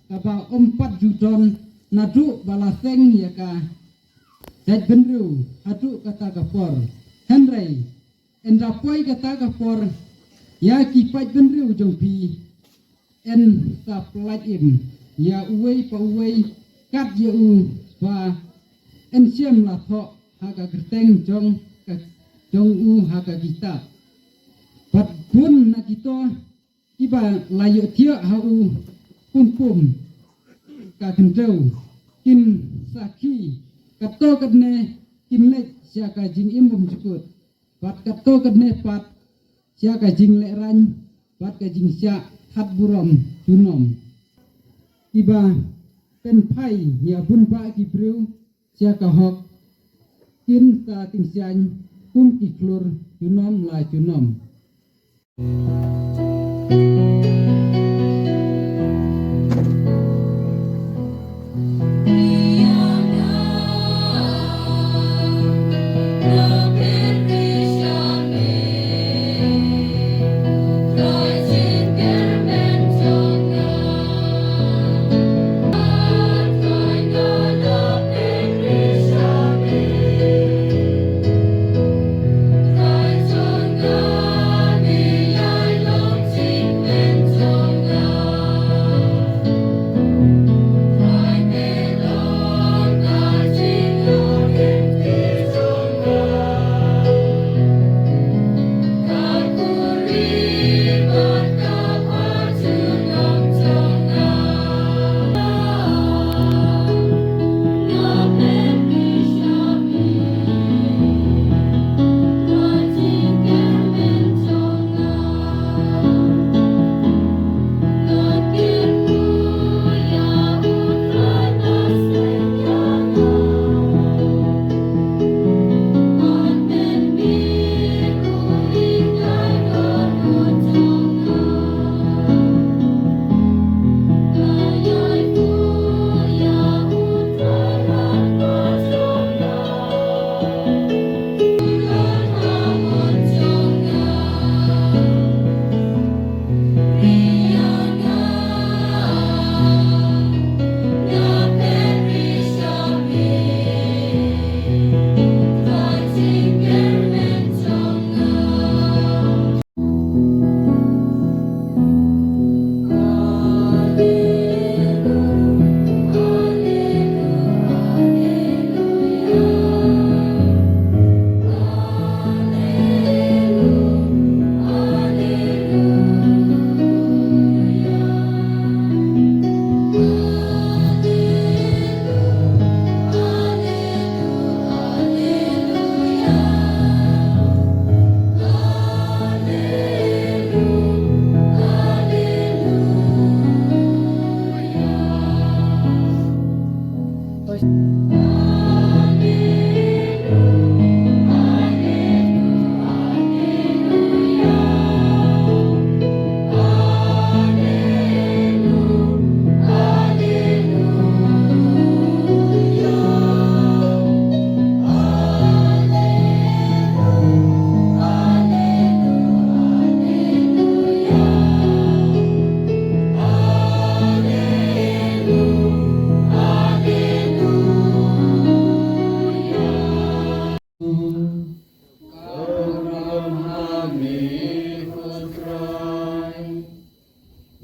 kapa 4 judon nadu balaseng ya ka jaj benru hadu kata kapor Henry endapoi kata kapor ya kipai benru jongpi en sa plaim ya uwei pa uwei kat ya u ba en siam la tho haga gerteng jong u haga kita pat pun na kito iba layo tia ha u pum ka kendau kin saki kato kadne kin le sia ka jing imum jukut pat kato kadne pat sia ka jing le ran pat ka jing sia hat burom junom iba ten pai ya bun ba ki breu sia ka hok kin sa ting sian kum ki klur junom la junom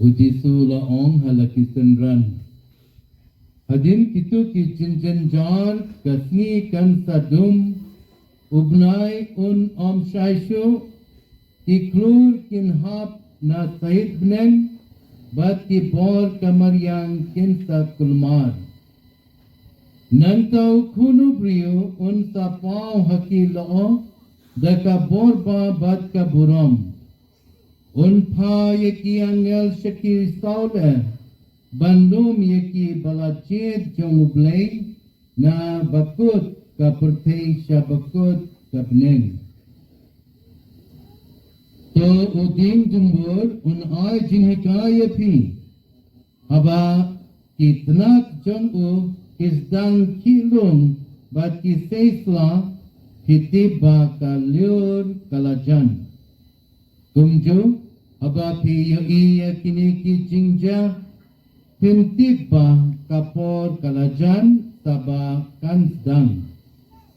Ujisu la ong halaki senran. Hadim kitu ki cincin jar kasni kan sadum ubnai un om shaishu iklur kin hap na sahid bnen bat ki bor kamar yang kin sa kulmar. Nantau kunu brio un sa pau haki lo daka bor ba bat ka buram. Unpa yaki angel shaki saule bandum yaki balachet jongublay na bakut ka pertay siya bakut ka peneng. To uding jumbur un ay jinhikaya pi haba kitnak jongu kisdang kilung bat kisaisla hitiba kalyur kalajan. Kumju haba pi yo iya kini ki jingja Pintiba kapor kalajan saba kansdang.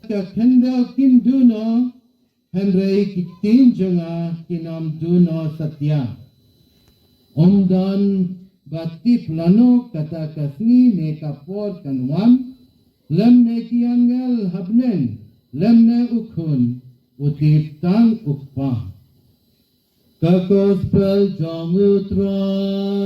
Kakenda kinduno Henry kitin janga kinam duno satya. Omdan bati plano kata kasni ne kapor kanwan lem ne kiangel habnen lem ne ukhun utip tang ukpa. Kakos pel jomutrai.